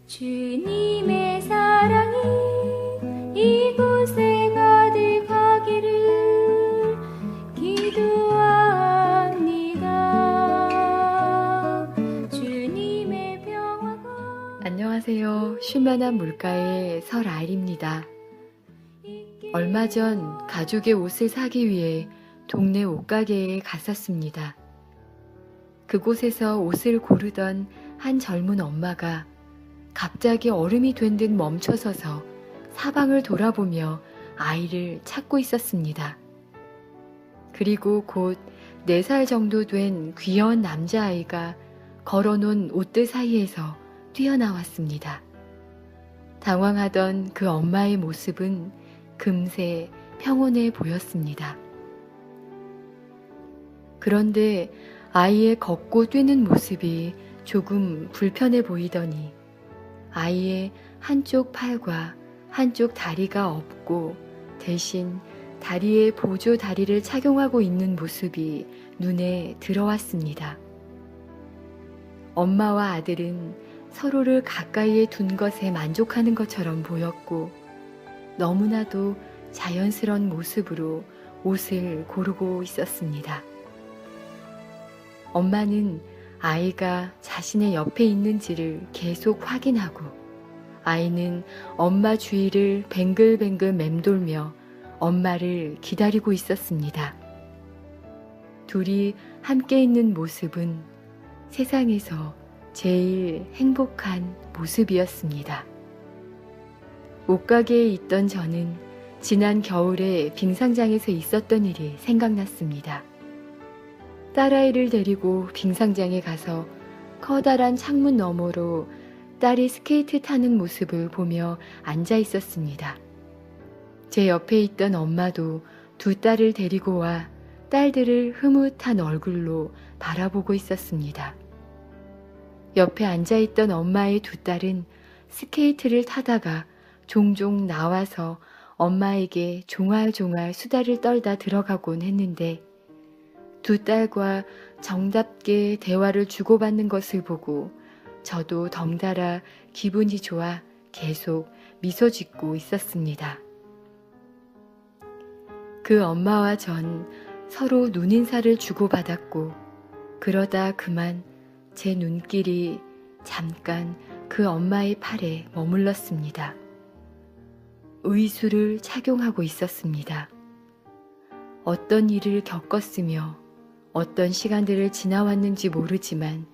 주님의 사랑이 이곳에 가득하기를 기도합니다. 주님의 평화가. 안녕하세요. 쉴만한 물가의 설아일입니다. 얼마 전 가족의 옷을 사기 위해 동네 옷가게에 갔었습니다. 그곳에서 옷을 고르던 한 젊은 엄마가 갑자기 얼음이 된 듯 멈춰서서 사방을 돌아보며 아이를 찾고 있었습니다. 그리고 곧 4살 정도 된 귀여운 남자아이가 걸어놓은 옷들 사이에서 뛰어나왔습니다. 당황하던 그 엄마의 모습은 금세 평온해 보였습니다. 그런데 아이의 걷고 뛰는 모습이 조금 불편해 보이더니 아이의 한쪽 팔과 한쪽 다리가 없고 대신 다리에 보조 다리를 착용하고 있는 모습이 눈에 들어왔습니다. 엄마와 아들은 서로를 가까이에 둔 것에 만족하는 것처럼 보였고 너무나도 자연스러운 모습으로 옷을 고르고 있었습니다. 엄마는 아이가 자신의 옆에 있는지를 계속 확인하고 아이는 엄마 주위를 뱅글뱅글 맴돌며 엄마를 기다리고 있었습니다. 둘이 함께 있는 모습은 세상에서 제일 행복한 모습이었습니다. 옷가게에 있던 저는 지난 겨울에 빙상장에서 있었던 일이 생각났습니다. 딸아이를 데리고 빙상장에 가서 커다란 창문 너머로 딸이 스케이트 타는 모습을 보며 앉아 있었습니다. 제 옆에 있던 엄마도 두 딸을 데리고 와 딸들을 흐뭇한 얼굴로 바라보고 있었습니다. 옆에 앉아 있던 엄마의 두 딸은 스케이트를 타다가 종종 나와서 엄마에게 종알종알 수다를 떨다 들어가곤 했는데 두 딸과 정답게 대화를 주고받는 것을 보고 저도 덩달아 기분이 좋아 계속 미소 짓고 있었습니다. 그 엄마와 전 서로 눈인사를 주고받았고 그러다 그만 제 눈길이 잠깐 그 엄마의 팔에 머물렀습니다. 의수를 착용하고 있었습니다. 어떤 일을 겪었으며 어떤 시간들을 지나왔는지 모르지만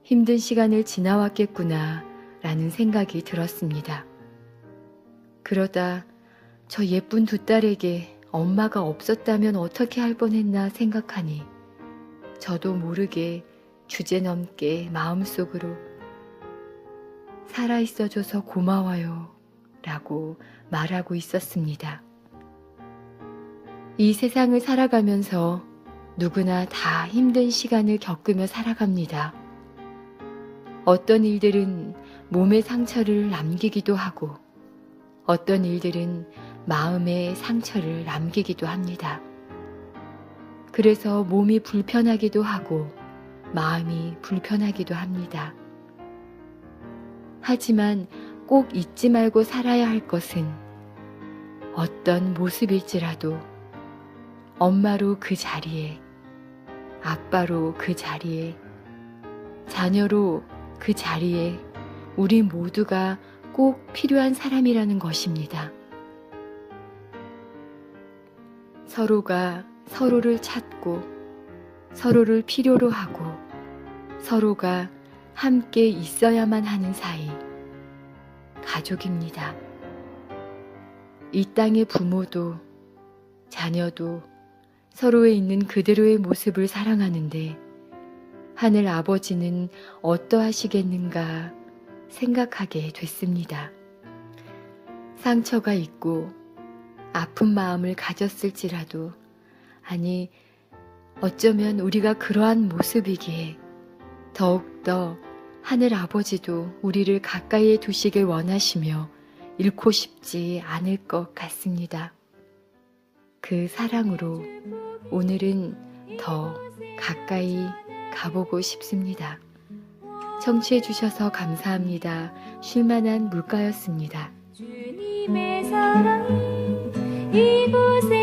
힘든 시간을 지나왔겠구나 라는 생각이 들었습니다. 그러다 저 예쁜 두 딸에게 엄마가 없었다면 어떻게 할 뻔했나 생각하니 저도 모르게 주제넘게 마음속으로 살아있어줘서 고마워요 라고 말하고 있었습니다. 이 세상을 살아가면서 누구나 다 힘든 시간을 겪으며 살아갑니다. 어떤 일들은 몸의 상처를 남기기도 하고 어떤 일들은 마음의 상처를 남기기도 합니다. 그래서 몸이 불편하기도 하고 마음이 불편하기도 합니다. 하지만 꼭 잊지 말고 살아야 할 것은 어떤 모습일지라도 엄마로 그 자리에, 아빠로 그 자리에, 자녀로 그 자리에 우리 모두가 꼭 필요한 사람이라는 것입니다. 서로가 서로를 찾고 서로를 필요로 하고 서로가 함께 있어야만 하는 사이, 가족입니다. 이 땅의 부모도 자녀도 서로에 있는 그대로의 모습을 사랑하는데 하늘 아버지는 어떠하시겠는가 생각하게 됐습니다. 상처가 있고 아픈 마음을 가졌을지라도 아니 어쩌면 우리가 그러한 모습이기에 더욱더 하늘 아버지도 우리를 가까이에 두시길 원하시며 잃고 싶지 않을 것 같습니다. 그 사랑으로 오늘은 더 가까이 가보고 싶습니다. 청취해 주셔서 감사합니다. 쉴만한 물가였습니다. 주님의 사랑이 이곳에